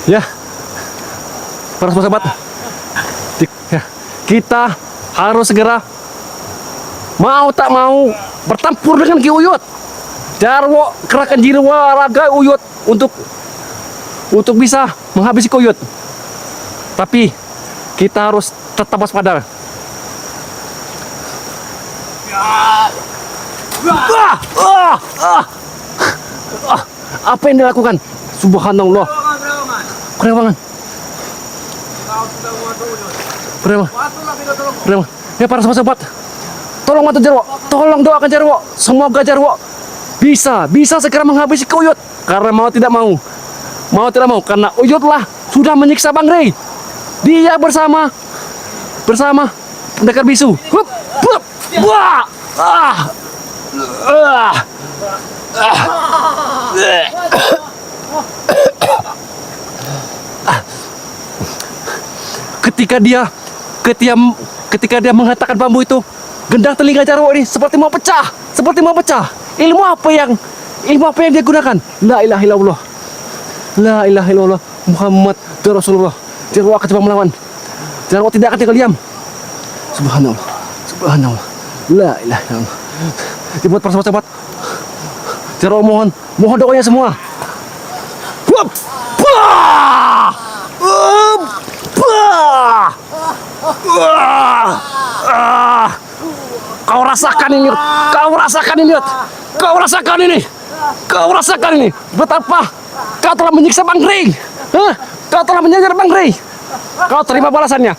Ya, para sahabat, ya, kita harus segera mau tak mau bertempur dengan Ki Uyut. Jarwo kerahkan jiwa raga Uyut untuk bisa menghabisi Ki Uyut. Tapi kita harus tetap waspada. Apa yang dilakukan? Subhanallah. Kerewangan. Kerewangan. Ya para sahabat, tolong bantu Jarwo, tolong doakan Jarwo. Semoga Jarwo bisa segera menghabisi Ki Uyut. Karena mau tidak mau, karena Uyutlah sudah menyiksa Bang Rey. Dia bersama pendekar bisu. Hup, hup, wah, Ketika dia mengatakan bambu itu, gendang telinga Jarwo ini seperti mau pecah. Ilmu apa yang dia gunakan? La ilaha illallah. La ilaha illallah. Muhammad Rasulullah. Jarwo akan coba melawan. Jarwo tidak akan tinggal diam. Subhanallah. La ilaha illallah. Dibuat para sahabat. Jarwo mohon doanya semua. Hup! Kau rasakan ini. Betapa kau telah menyiksa Bang Rey. Kau telah menyajar Bang Rey. Kau terima balasannya.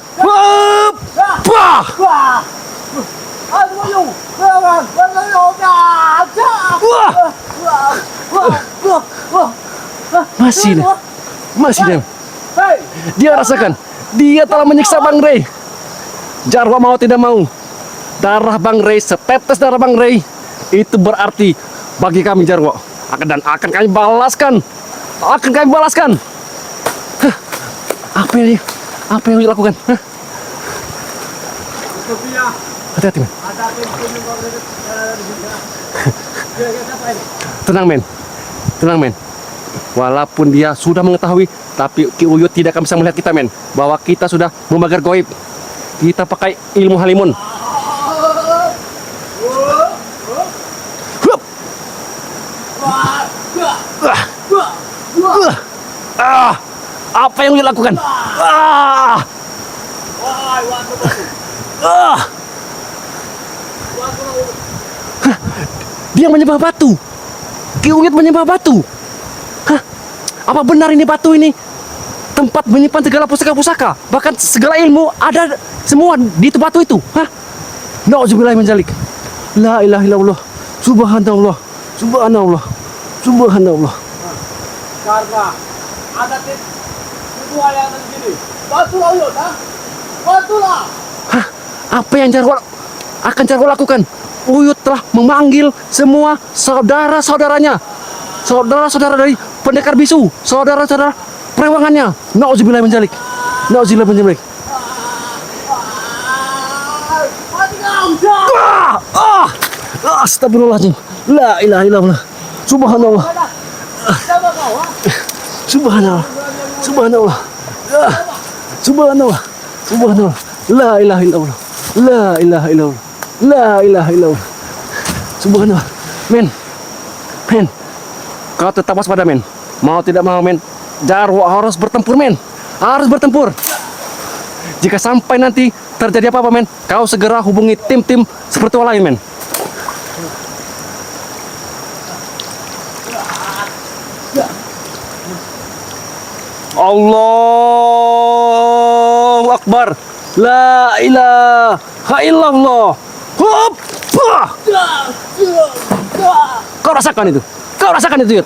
Masih dia. Dia rasakan. Dia telah menyiksa Bang Rey. Jarwo mau tidak mau, darah Bang Rey, setetes darah Bang Rey itu berarti bagi kami Jarwo. Dan akan kami balaskan. Apa yang dilakukan? Hati-hati, men. Tenang, men. Walaupun dia sudah mengetahui, tapi Ki Uyut tidak akan bisa melihat kita, men. Bahwa kita sudah membakar goib. Kita pakai ilmu halimun. Apa yang dilakukan? Dia menyembah batu. Ki Uyut menyembah batu. Apa benar ini batu ini tempat menyimpan segala pusaka-pusaka, bahkan segala ilmu ada semua di batu itu? Nauzubillah min dzalik. La ilaha illallah. Subhanallah. Karena ada semua yang ada di sini. Batulah Uyut, batulah. Apa yang Jarwo lakukan? Uyut telah memanggil semua saudara-saudaranya, saudara-saudara dari pendekar bisu, saudara-saudara perewangannya. Nauzubillah min dzalik. Astagfirullahaladzim. La ilaha illallah. Subhanallah. La ilaha illallah. Subhanallah. Men. Kau tetap waspada, men. Mau tidak mau, men. Jarwo harus bertempur, men. Jika sampai nanti terjadi apa-apa, men, kau segera hubungi tim seperti lain, men. Allahu Akbar. La ilaha illallah. Hop! Kau rasakan itu, Yud.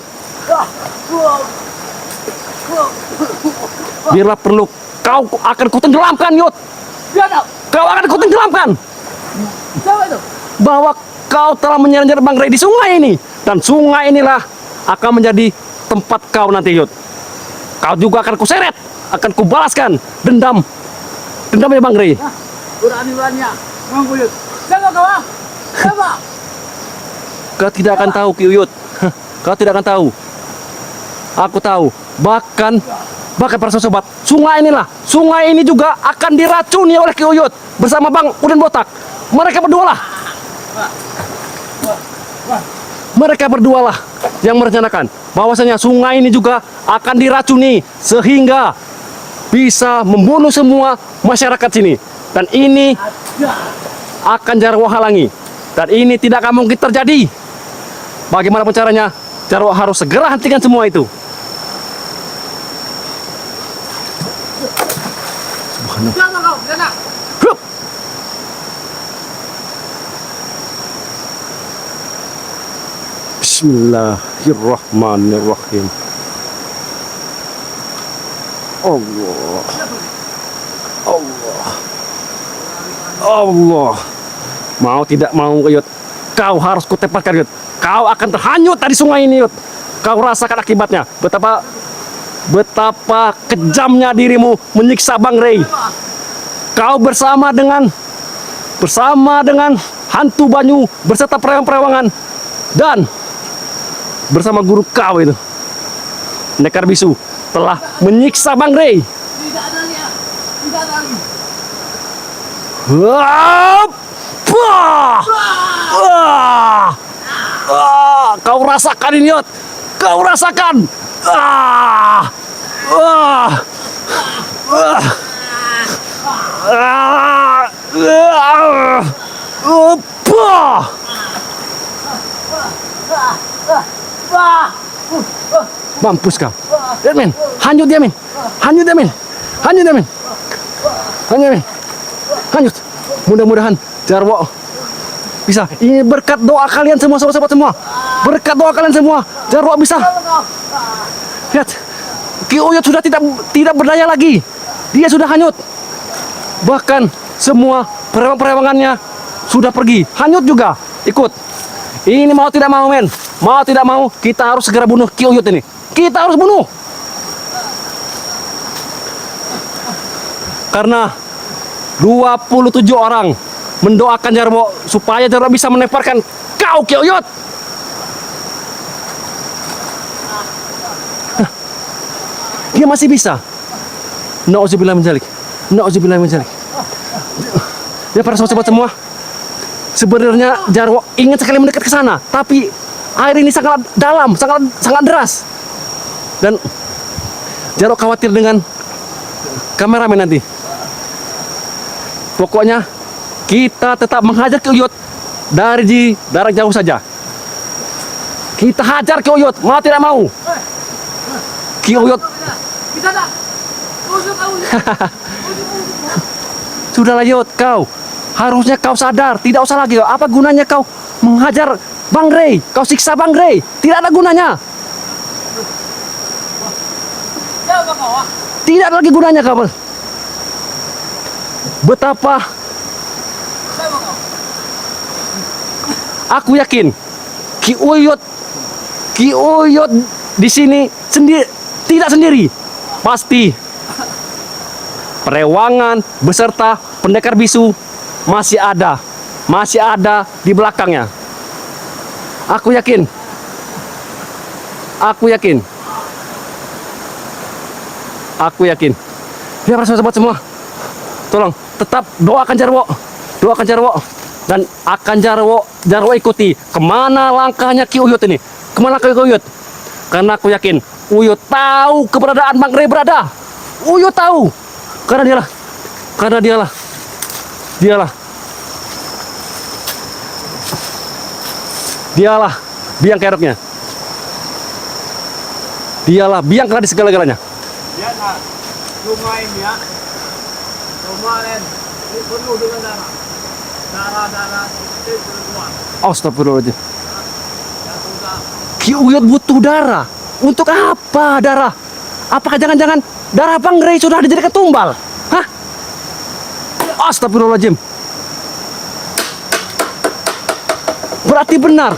Bila perlu, kau akan kutenggelamkan, Yud. Kau akan kutenggelamkan. Bahwa kau telah menyerang Bang Rey di sungai ini, dan sungai inilah akan menjadi tempat kau nanti, Yud. Kau juga akan kuseret, akan kubalaskan dendamnya Bang Rey. Berani-beraninya, Bang Uyut. Siapa kau? Kau tidak akan tahu, Ki Uyut. Kau tidak akan tahu. Aku tahu. Bahkan Bahkan para sobat, sungai ini juga akan diracuni oleh Ki Uyut bersama Bang Udin Botak. Mereka berdualah yang merencanakan bahwasanya sungai ini juga akan diracuni sehingga bisa membunuh semua masyarakat sini. Dan ini akan Jarwo halangi. Dan ini tidak akan mungkin terjadi. Bagaimanapun caranya, Jarwo harus segera hentikan semua itu. Jangan kau, jangan. Hup. Bismillahirrahmanirrahim. Allah. Mau tidak mau, Yud, kau harus kutepatkan, Yud. Kau akan terhanyut dari sungai ini, Yud. Kau rasakan akibatnya. Betapa kejamnya dirimu menyiksa Bang Rey. Kau bersama dengan hantu Banyu beserta perewang-perewangan dan bersama guru kau itu, Pendekar Bisu, telah menyiksa Bang Rey. Tidak ada lagi. Tidak ada lagi. Kau rasakan ini, Yud. Kau rasakan. Mampus kau. Lihat, men. Hanyut dia, men. Hanyut. Mudah-mudahan Jarwo bisa. Ini berkat doa kalian semua, sobat-sobat semua. Berkat doa kalian semua, Jarwo bisa. Lihat, Ki Uyut sudah tidak berdaya lagi. Dia sudah hanyut. Bahkan semua perewang-perewangannya sudah pergi. Hanyut juga, ikut. Ini mau tidak mau, men. Mau tidak mau, kita harus segera bunuh Ki Uyut ini. Kita harus bunuh. Karena 27 orang mendoakan Jarwo supaya Jarwo bisa meneparkan kau, Ki Uyut. Dia masih bisa. Nauzubillah min dzalik. Ya para sobat semua, sebenarnya Jarwo ingin sekali mendekat ke sana, tapi air ini sangat dalam, sangat deras. Dan Jarwo khawatir dengan kameramen nanti. Pokoknya kita tetap menghajar Ki Uyut dari jarak jauh saja. Kita hajar Ki Uyut, mau tidak mau. Ki Uyut. Bisa tak? Usuk kau. Sudahlah, Yud, kau. Harusnya kau sadar, tidak usah lagi. Apa gunanya kau menghajar Bang Rey? Kau siksa Bang Rey, tidak ada gunanya. Siapa kau? Tidak ada lagi gunanya kau. Betapa Siapa kau? aku yakin Ki Uyut di sini tidak sendiri. Pasti perewangan beserta Pendekar Bisu masih ada di belakangnya. Aku yakin. Ya para sahabat semua, tolong tetap doakan Jarwo, dan akan Jarwo ikuti kemana langkahnya Ki Uyut ini, karena aku yakin Uyut tahu keberadaan Bang Rey berada. Uyut tahu, karena dialah biang keroknya. Dialah biang keladi segala-galanya. Lihat nak, rumah ini ya. Kemarin ini penuh dengan darah itu keluar. Astagfirullahaladzim. Dan sudah Ki Uyut butuh darah. Untuk apa darah? Apakah jangan-jangan darah Bang Rey sudah dijadikan tumbal? Hah? Astagfirullahaladzim. Berarti benar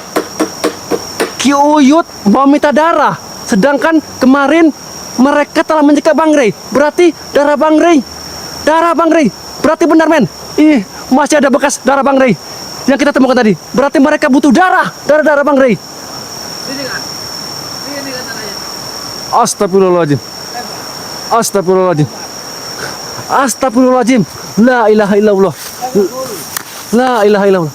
Ki Uyut mau minta darah, sedangkan kemarin mereka telah mencegah Bang Rey. Berarti darah Bang Rey. Berarti benar, men. Masih ada bekas darah Bang Rey yang kita temukan tadi. Berarti mereka butuh darah Bang Rey. sini kan tanahnya. Astagfirullahaladzim. Astagfirullahaladzim. Astagfirullahaladzim. La ilaha illallah. La ilaha illallah.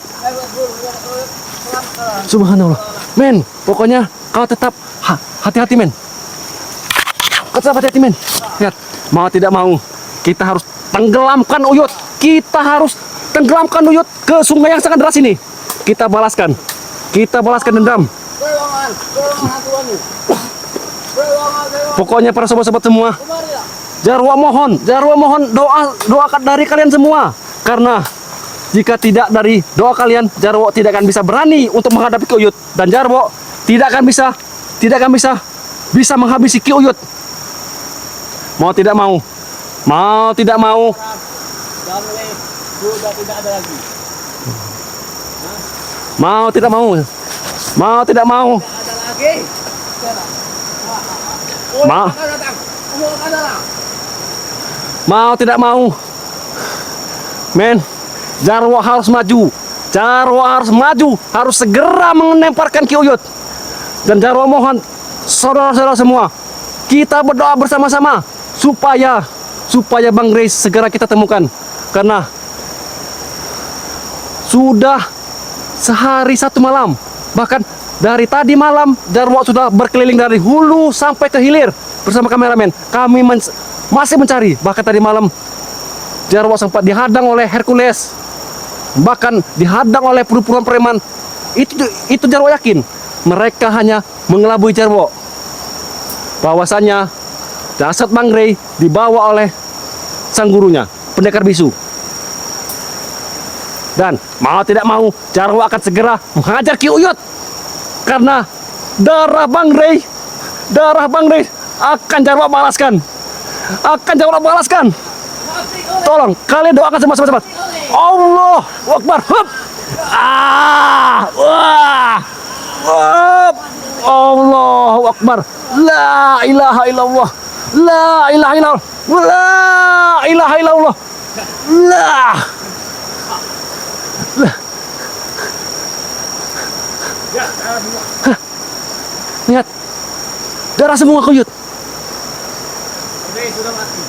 Subhanallah. Men, pokoknya kau tetap hati-hati men. Kau tetap hati-hati men. Lihat, mau tidak mau kita harus tenggelamkan Uyut. Kita harus tenggelamkan Uyut ke sungai yang sangat deras ini. Kita balaskan. Kita balaskan dendam. Pokoknya para sobat-sobat semua, Jarwo mohon doa dari kalian semua. Karena jika tidak dari doa kalian, Jarwo tidak akan bisa berani untuk menghadapi Ki Uyut, dan Jarwo tidak akan bisa menghabisi Ki Uyut. Mau tidak mau, Sudah tidak ada lagi. mau tidak mau, Tidak ada lagi. Ma- mau tidak mau, men, Jarwo harus maju. Jarwo harus maju, harus segera menemparkan Ki Uyut. Dan Jarwo mohon saudara-saudara semua, kita berdoa bersama-sama supaya Bang Rey segera kita temukan. Karena sudah sehari satu malam, bahkan dari tadi malam Jarwo sudah berkeliling dari hulu sampai ke hilir bersama kameramen. Kami masih mencari. Bahkan tadi malam Jarwo sempat dihadang oleh Hercules, bahkan dihadang oleh pura-pura preman. Itu Jarwo yakin mereka hanya mengelabui Jarwo. Bahwasanya jasad Bang Rey dibawa oleh sang gurunya, pendekar bisu. Dan mau tidak mau, Jarwo akan segera menghajar Ki Uyut. Karena darah Bang Rey akan Jarwo balaskan. Tolong kalian doakan sama-sama. Allah Akbar. Hup. Allahu Akbar. La ilaha illallah. La ilaha illallah. La ilaha illallah. Lihat, darah semua Ki Uyut. Sudah mati.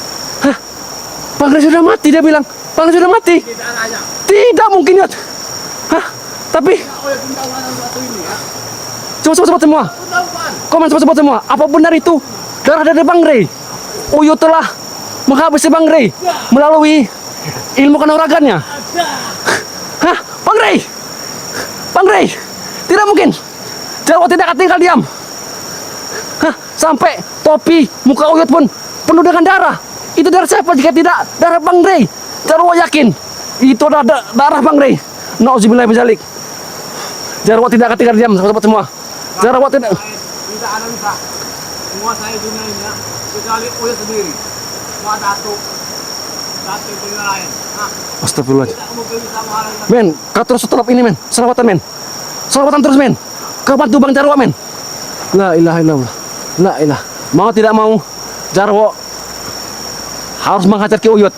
Bang Rey sudah mati, dia bilang. Bang Rey sudah mati. Tidak ada. Tidak mungkin, Yud. Tapi coba sobat semua, komen sobat semua, apa benar itu darah dari Bang Rey? Uyut telah menghabisi Bang Rey melalui ilmu kanuragannya. Bang Rey, tidak mungkin. Jarwo tidak akan tinggal diam. Sampai topi muka Uyut pun penuh dengan darah. Itu darah siapa jika tidak darah Bang Rey? Jarwo yakin itu adalah darah Bang Rey. Nauzubillah min dzalik. Jarwo tidak akan tinggal diam, sobat semua. Jarwo tidak ada bisa menguasai dunia ini ya, kecuali Uyut sendiri. Semua satu dunia lain. Astagfirullah. Tidak mungkin bisa menghalangi. Men, kau terus stop ini men. Selawatan terus men. Kau bantu Bang Jarwo men. La ilaha illallah. La ilah. Mau tidak mau, Jarwo harus menghajar Ki Uyut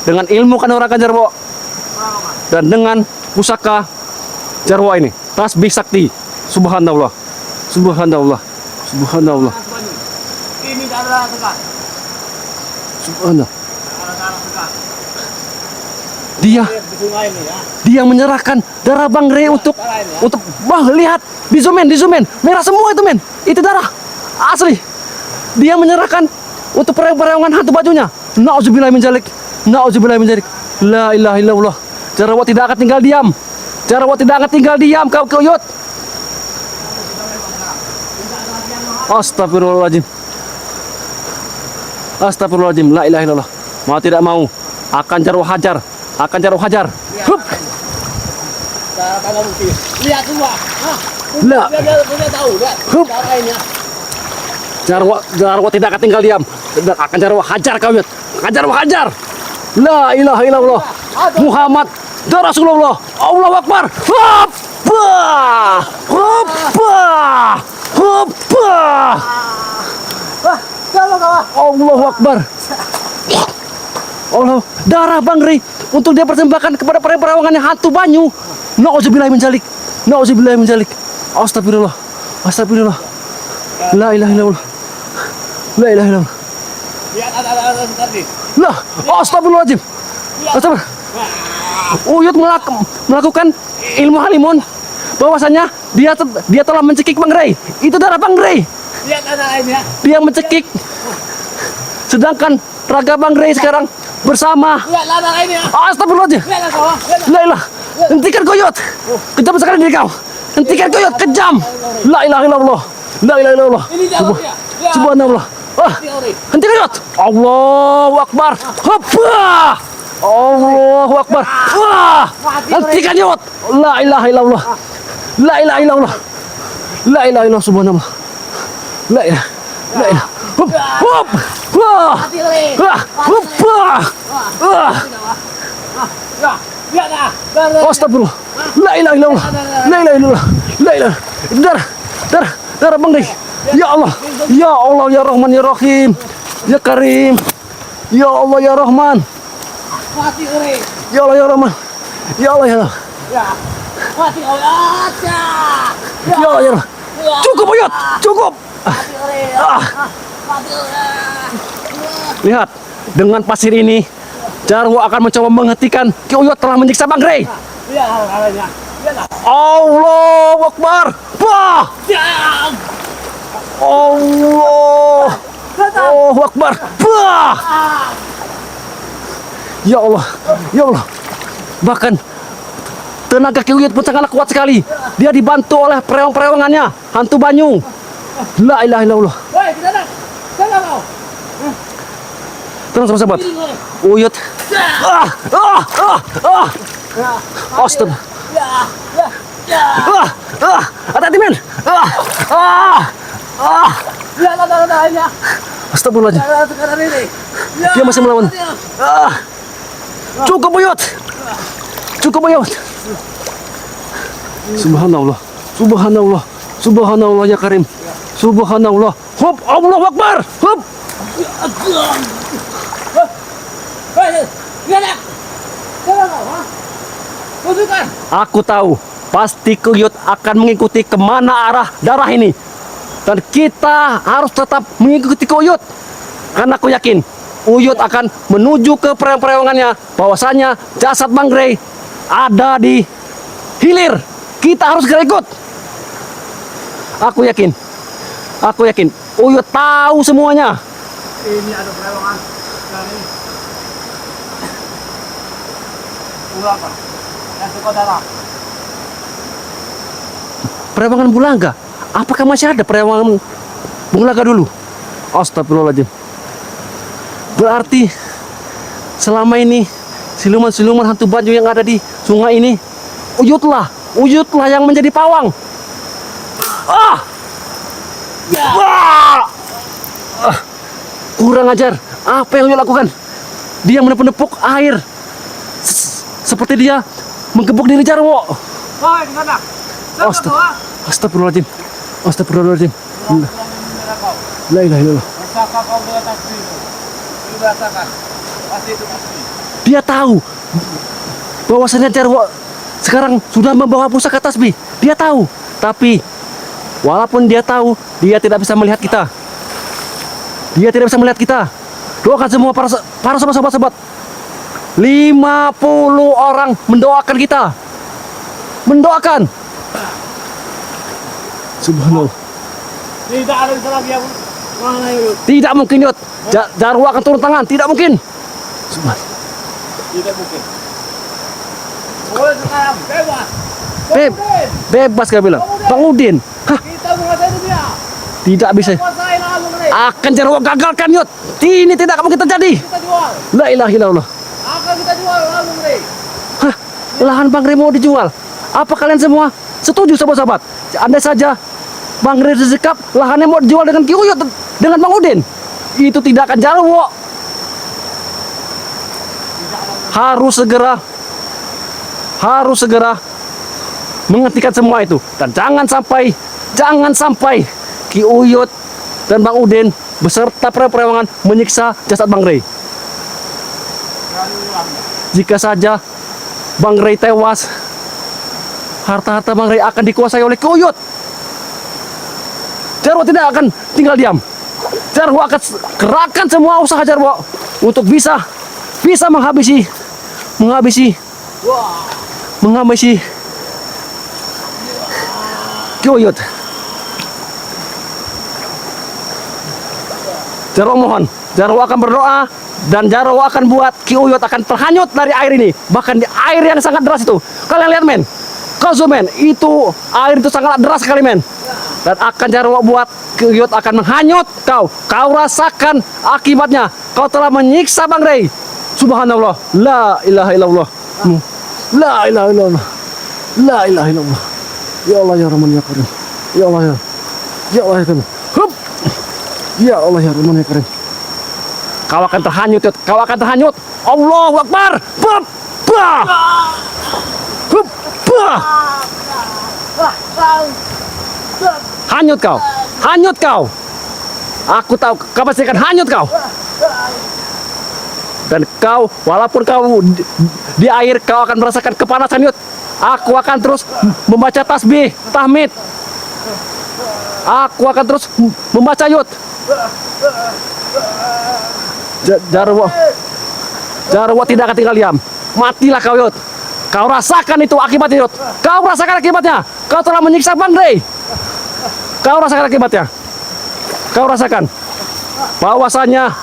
dengan ilmu kanuragan Jarwo dan dengan pusaka Jarwo ini, tasbih sakti. Subhanallah. Ini darah segar. Subhanallah. Darah segar. Dia Di sungai ini ya. Dia menyerahkan darah Bang Rey untuk Bang, lihat di zoom in, merah semua itu men, itu darah asli. Dia menyerahkan untuk perang-perangan hantu bajunya. Nauzubillah min dzalik. La ilaha illallah. Jarwo tidak akan tinggal diam. Kau Ki Uyut. Astagfirullahaladzim. La ilaha illallah. Mau tidak mau akan Jarwo hajar. Hup. Kagak mungkin. Lihat semua. La. Dia tahu, lihat. Hup. Darah ini ya. Jarwo tidak akan tinggal diam. Akan Jarwo hajar Ki Uyut. Hajar. La ilaha illallah. Muhammad Rasulullah. Allahu Akbar. Allahu Akbar. Allah, darah Bang Rey untuk dia persembahkan kepada perawangan yang hantu banyu. Nauzubillah min dzalik. Astagfirullah. La ilaha illallah. Lihat ada tadi. Lah, astagfirullahaladzim. Lihat. Astagfirullah. Uyut melakukan ilmu halimun bahwasanya dia telah mencekik Bang Rey. Itu darah Bang Rey. Lihat ada lainnya. Dia mencekik. Sedangkan raga Bang Rey sekarang bersama. Lihat ada lainnya. Astagfirullahaladzim. Lihat ada kawan. La ilah. Hentikan koyot. Kejam sekali diri kau. Hentikan koyot, kejam. La ilaha illallah. La ilaha illallah. Ini jauh dia. Lihat. Subhanallah. Ah, Teori. hentikan koyot. Allahu Akbar. Hoppa. Allahu Akbar. Wah. Hentikan koyot. La ilaha illallah. La ilaha illallah. La ilaha illallah subhanallah. La ilaha. La ilaha. Hop. Hop. Wah. Teori. Wah. Hoppa. Wah. Ya. Lihat dah. Astagfirullah. La ilaha illallah. La ilaha illallah. La ilaha. Darah Bang Rey. Ya Allah. Ya Allah ya Rahman ya Rahim. Ya Karim. Ya Allah ya Rahman. Mati ore. Ya Allah ya Rahman. Ya Allah ya Allah. Ya. Mati ore. Aja. Ya Allah ya Rahman. Cukup Uyut. Cukup. Mati ore. Ah. Mati ore. Lihat. Dengan pasir ini Jarwo akan mencoba menghentikan Ki Uyut telah menyiksa Bang Rey. Lihat halnya. Lihat. Allahu Akbar. Wah. Ya. Allah. Allahu Akbar. Wah. Ya Allah. Ya Allah. Bahkan tenaga Ki Uyut pun sangatlah kuat sekali. Dia dibantu oleh perewang-perewangannya, hantu Banyu. La ilaha illallah. Woi, kita dah. Sana kau. Tenang sahabat. Ini ore. Uyut. Ah. Ah. Ah. Ah. Ya. Astaga. Ya. Ya. Ya. Ah. Ah. Hati-hati men. Ah. Ah. Ah. Lihat ada lainnya. Astagfirullahaladzim. Ada sekarang ini. Ya. Dia masih melawan. Ah. Cukup Uyut. Cukup Uyut. Subhanallah. Subhanallah. Subhanallah ya Karim. Subhanallah. Hop, Allahu Akbar. Hop. Hei, lihat. Sana kau, ha? Tunjukkan. Aku tahu. Pasti Uyut akan mengikuti kemana arah darah ini. Dan kita harus tetap mengikuti Uyut. Karena aku yakin Uyut akan menuju ke perewang-perewangannya. Bahwasanya jasad Bang Rey ada di hilir. Kita harus segera ikut. Aku yakin. Aku yakin. Uyut tahu semuanya. Ini ada perewangan dari Ulapa yang suka darah. Perewangan Bulaga. Apakah masih ada perewangan Bulaga dulu? Astagfirullahaladzim. Berarti selama ini siluman-siluman hantu Banyu yang ada di sungai ini Uyutlah yang menjadi pawang. Ah! Ya. Wah! Ah! Kurang ajar. Apa yang Uyut lakukan? Dia menepuk air. Seperti dia menggebuk diri Jarwo. Woi, di sana. Astagfirullahaladzim. Astagfirullahaladzim. La ilaha illallah. Rasakan kau dengan tasbih. Ini rasakan. Pasti itu pasti. Dia tahu bahwasanya Jarwo sekarang sudah membawa pusaka tasbih. Dia tahu, tapi walaupun dia tahu, dia tidak bisa melihat kita. Dia tidak bisa melihat kita. Doakan semua para sobat-sobat. 50 orang mendoakan kita. Mendoakan. Subhanallah. Tidak ada di sana yang mana itu. Tidak mungkin Yot. Jarwo akan turun tangan. Tidak mungkin. Subhanallah. Tidak mungkin. Boleh sekarang bebas. Bebas kau bilang. Bang Udin. Hah, Kita menguasai dunia. tidak bisa. Kuasai lalu mereka. Akan Jarwo gagalkan Yot. Ini tidak mungkin terjadi. Kita jual. La ilaha illallah. Akan kita jual lalu mereka. Hah, lahan Bang Rey mau dijual. Apa kalian semua setuju sahabat-sahabat? Andai saja Bang Rey sekap lahannya mau dijual dengan Ki Uyut dengan Bang Udin, itu tidak akan Jarwo. Harus segera menghentikan semua itu, dan jangan sampai Ki Uyut dan Bang Udin beserta perewangan menyiksa jasad Bang Rey. Jika saja Bang Rey tewas, harta-harta Bang Rey akan dikuasai oleh Ki Uyut. Jarwo tidak akan tinggal diam. Jarwo akan kerahkan semua usaha Jarwo untuk bisa menghabisi Kyuyut. Jarwo mohon, Jarwo akan berdoa dan Jarwo akan buat Kyuyut akan terhanyut dari air ini, bahkan di air yang sangat deras itu. Kalian lihat men, kau zoom men, itu air itu sangat deras sekali men. Dan akan Jarwo buat Kyuyut akan menghanyut kau. Kau rasakan akibatnya. Kau telah menyiksa Bang Rey. Subhanallah, la ilaha illallah, la ilaha illallah, la ilaha illallah. Ya Allah ya Rahman ya Karim, ya Allah ya Allah ya Karim. Hup. Ya Allah ya Rahman ya Karim. Kau akan terhanyut, Yud. Kau akan terhanyut. Allahu Akbar. Hup. Bah. Hup. Bah. Hanyut kau, hanyut kau. Aku tahu kau pasti akan hanyut kau. Dan kau, walaupun kau di air, kau akan merasakan kepanasan Yud. Aku akan terus membaca tasbih, tahmid. Aku akan terus membaca Yud. Jarwo tidak akan tinggal diam. Matilah kau Yud. Kau rasakan itu akibatnya Yud. Kau rasakan akibatnya. Kau telah menyiksa Bang Rey. Kau rasakan akibatnya. Kau rasakan bahwasanya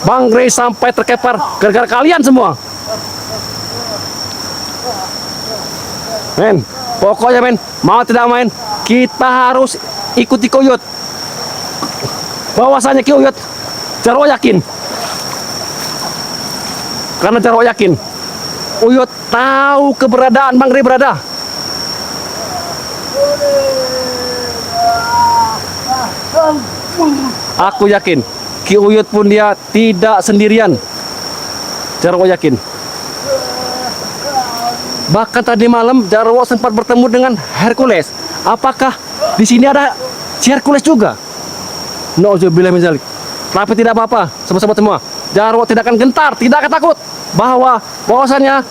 Bang Rey sampai terkepar gara-gara kalian semua. Men, pokoknya men, mau tidak main, kita harus ikuti Kyuyut. Bahwasanya Kyuyut, Jarwo yakin. Karena Jarwo yakin, Kyuyut tahu keberadaan Bang Rey berada. Aku yakin Kyuyut pun dia tidak sendirian. Jarwo yakin. Bahkan tadi malam Jarwo sempat bertemu dengan Hercules. Apakah di sini ada si Hercules juga? Nauzubillah min dzalik. Tapi tidak apa-apa, sobat-sobat semua. Jarwo tidak akan gentar, tidak akan takut bahwasanya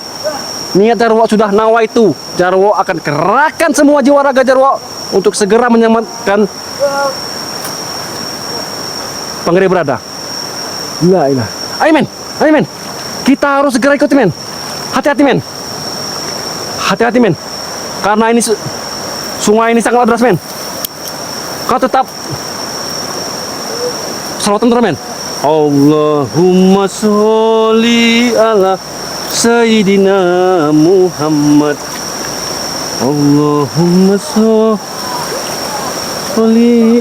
niat Jarwo sudah nawaitu. Jarwo akan kerahkan semua jiwa raga Jarwo untuk segera menyelamatkan Bang Rey berada. La ilaha. Ayo men, ayo men. Kita harus segera ikuti men. Hati-hati men. Hati-hati men. Karena ini sungai ini sangat deras men. Kau tetap salawatan terus men. Allahumma sholli ala Sayyidina Muhammad. Allahumma sholli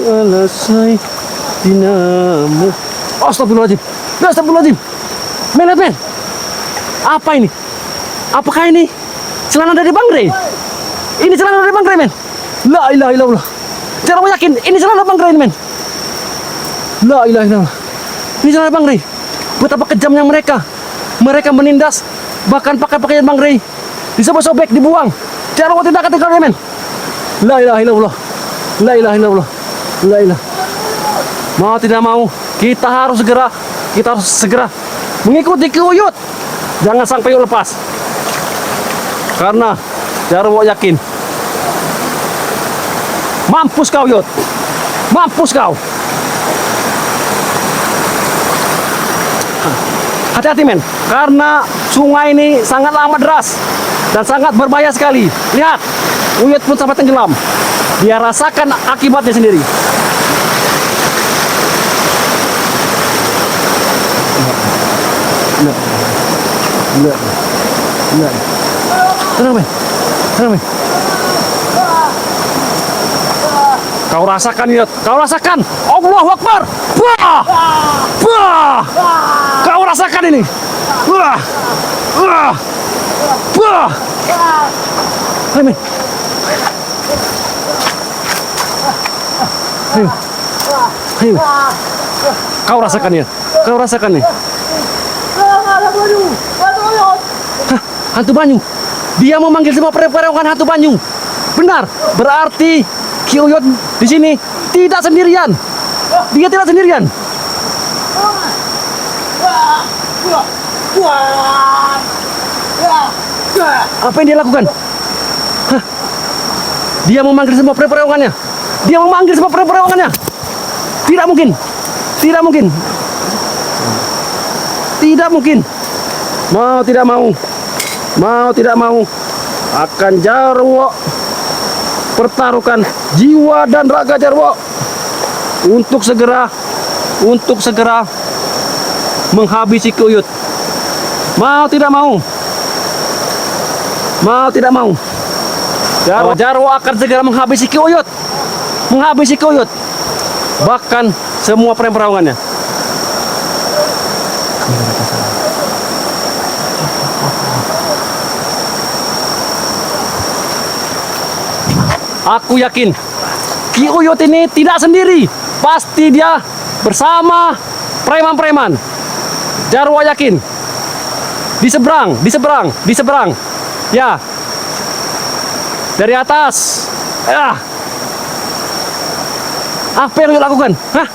ala Sayyidina Muhammad. Astagfirullahaladzim. Astagfirullahaladzim. Men, lihat men. Apa ini? Apakah ini celana dari Bang Rey? Ini celana dari Bang Rey men. La ilaha illallah. Jarwo yakin ini celana Bang Rey men. La ilaha illallah. Ini celana Bang Rey. Betapa kejamnya mereka. Mereka menindas bahkan pakai pakaian Bang Rey. Disobek-sobek, dibuang. Jarwo tidak akan tinggal men. La ilaha illallah. La ilaha illallah. La ilaha. Mau tidak mau, kita harus segera mengikuti Kyuyut. Jangan sampai lepas. Karena Jarwo yakin. Mampus kau Yud. Mampus kau. Hati-hati men. Karena sungai ini sangat amat deras dan sangat berbahaya sekali. Lihat, Kyuyut pun sampai tenggelam. Dia rasakan akibatnya sendiri. Tenang men. Tenang men. Kau rasakan Yud. Kau rasakan. Allahu Akbar. Bah. Bah. Kau rasakan ini. Bah. Bah. Bah. Ayo men. Ayo. Ayo. Kau rasakan ya. Kau rasakan nih. Hah, hantu banyu. Dia memanggil semua perewangan hantu banyu. Benar. Berarti Kyuyut di sini tidak sendirian. Dia tidak sendirian. Apa yang dia lakukan? Hah? Dia memanggil semua perewangannya. Dia memanggil semua perewangannya. Tidak mungkin. Tidak mungkin. Tidak mungkin. Mau tidak mau. Mau tidak mau. Akan Jarwo pertaruhkan jiwa dan raga Jarwo untuk segera menghabisi Ki Uyut. Mau tidak mau. Mau tidak mau. Jarwo akan segera menghabisi Ki Uyut. Menghabisi Ki Uyut. Bahkan semua perawangannya. Aku yakin Ki Uyut ini tidak sendiri. Pasti dia bersama preman-preman. Jarwo yakin. Di seberang. Ya. Dari atas. Ya. Apa yang Uyut lakukan? Hah?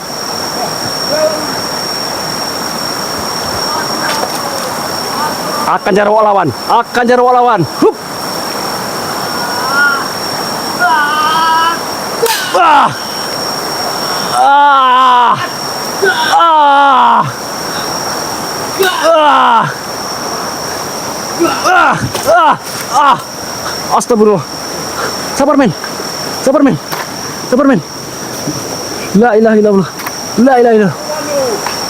Akan Jarwo lawan. Hup. Ah. Ah. Ah. Ah. Ah. Ah. Astagfirullah. Sabar men. La ilaha illallah.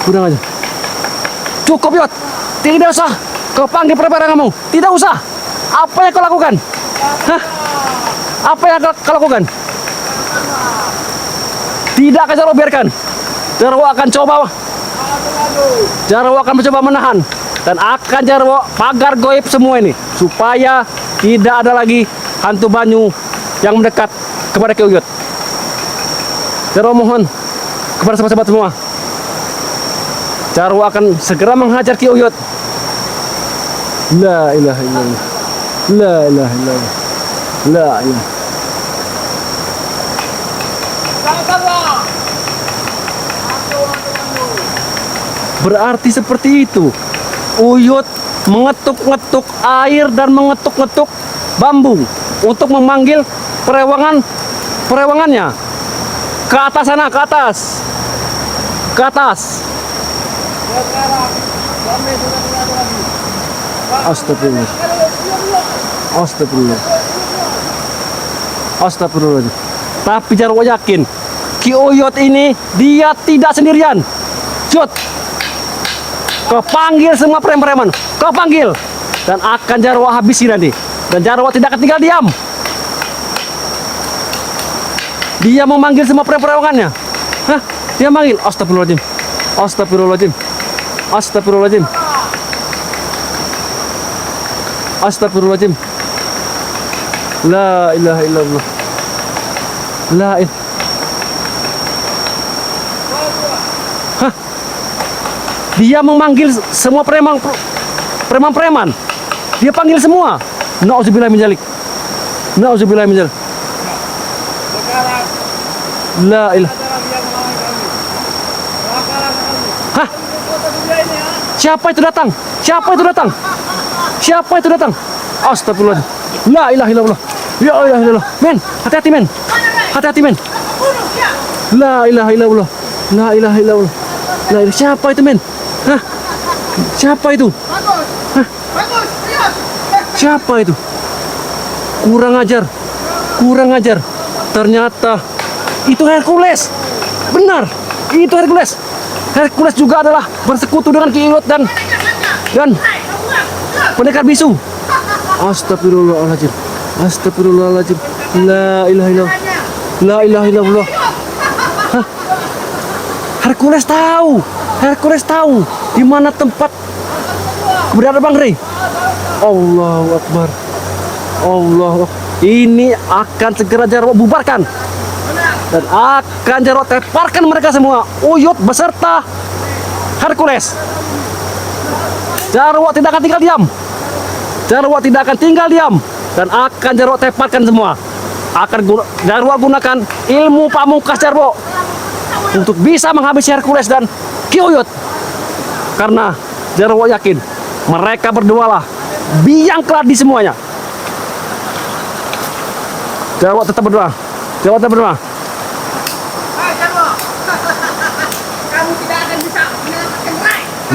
Kurang aja. Cukup Yot. Tidak usah kau panggil kamu. Tidak usah. Apa yang kau lakukan? Hah? Apa yang kau lakukan? Tidak akan Jarwo biarkan. Jarwo akan mencoba menahan. Dan akan Jarwo pagar goib semua ini. Supaya tidak ada lagi hantu banyu yang mendekat kepada Ki Uyut. Jarwo mohon kepada sahabat-sahabat semua. Jarwo akan segera menghajar Ki Uyut. La ilaha illallah. Berarti seperti itu. Uyut mengetuk-ngetuk air dan mengetuk-ngetuk bambu untuk memanggil perewangannya ke atas sana, ke atas. Astagfirullah. Tapi Jarwo yakin Ki Uyut ini dia tidak sendirian. Jut, kau panggil semua preman-preman. Kau panggil. Dan akan Jarwo habisi nanti. Dan Jarwo tidak akan tinggal diam. Dia memanggil semua preman-premannya. Hah? Dia manggil. Astagfirullahaladzim. La ilaha illallah. Hah? Dia memanggil semua preman-preman. Dia panggil semua. Nauzubillah min dzalik. La ilaha. Hah? Siapa itu datang? Astagfirullah. La ilaha illallah. Ya ilaha illallah. Men, hati-hati men. La ilaha illallah. Siapa itu men? Hah? Siapa itu? Siapa itu? Kurang ajar. Ternyata itu Hercules. Benar, itu Hercules. Hercules juga adalah bersekutu dengan Ki Uyut dan pendekar bisu. Astagfirullahaladzim. La ilaha illallah. Hah? Hercules tahu di mana tempat keberadaan Bang Rey. Allahu Akbar. Ini akan segera Jarwo bubarkan. Dan akan Jarwo teparkan mereka semua. Uyut beserta Hercules. Jarwo tidak akan tinggal diam. Dan akan Jarwo teparkan semua. Jarwo gunakan ilmu pamungkas Jarwo untuk bisa menghabisi Hercules dan Ki Uyut. Karena Jarwo yakin mereka berdua lah biang keladi semuanya. Jarwo tetap berdoa.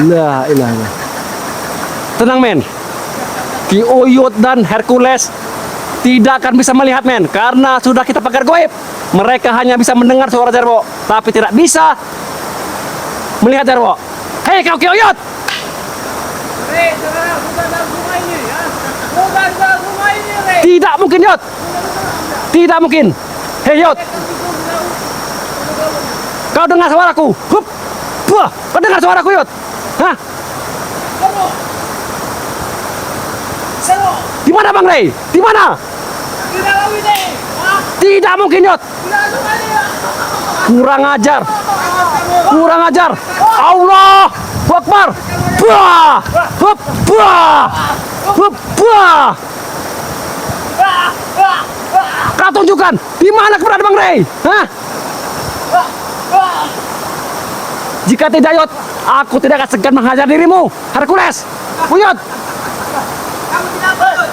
La ilaha illallah. Tenang men. Ki Uyut dan Hercules tidak akan bisa melihat men, karena sudah kita pagar goib. Mereka hanya bisa mendengar suara Jarwo, tapi tidak bisa melihat Jarwo. Hei kau Ki Uyut! Rey, bukan dalam rumah ini ya. Bukan dalam rumah ini, Rey. Tidak mungkin Yut! Tidak mungkin! Hei Yut! Kau dengar suaraku? Hup! Buah! Kau dengar suaraku Yut? Hah? Seru. Seru. Di mana Bang Rey? Di mana? Di dalam ini. Hah? Tidak mungkin Yut! Di dalam rumah ini ya. Kurang ajar! Kurang ajar! Allah Akbar! Buah! Hup! Buah! Hup! Buah! Kau tunjukkan di mana keberadaan Bang Rey? Hah? Jika tidak Yot, aku tidak akan segan menghajar dirimu, Hercules. Uyut! Kamu tidak betul.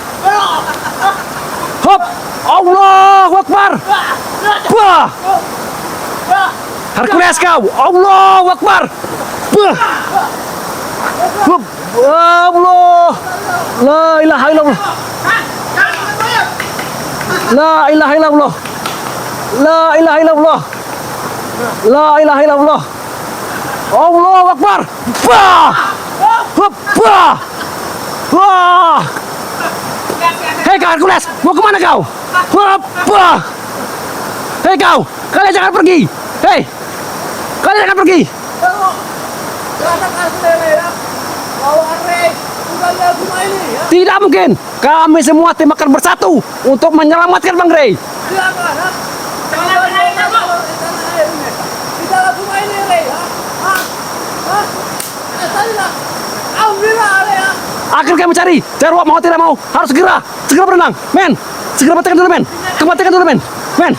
Hop! Allahu Akbar! Bah! Hercules kau! Allahu Akbar! Bah! Hup! Allah! La ilaha illallah! La ilaha illallah! La ilaha illallah! La ilaha illallah! Allahu Akbar! Bah! Hup! Bah! Wah! Hei kau Hercules, mau kemana kau? Hup! Bah! Hei kau, kalian jangan pergi! Hei! Kalian jangan pergi! Seru. Katakan sendiri ya. Bahwa Rey bukan dalam rumah ini ya. Tidak mungkin! Kami semua tim akan bersatu untuk menyelamatkan Bang Rey! Silakan ha. Jangan berani kamu. Di dalam rumah ini Rey ya. Hah? Hah? Tadilah. Alhamdulillah Rey ya. Akan kami cari! Jarwo mau tidak mau, harus segera berenang! Men! Segera matikan dulu men! Kematikan dulu men! Men!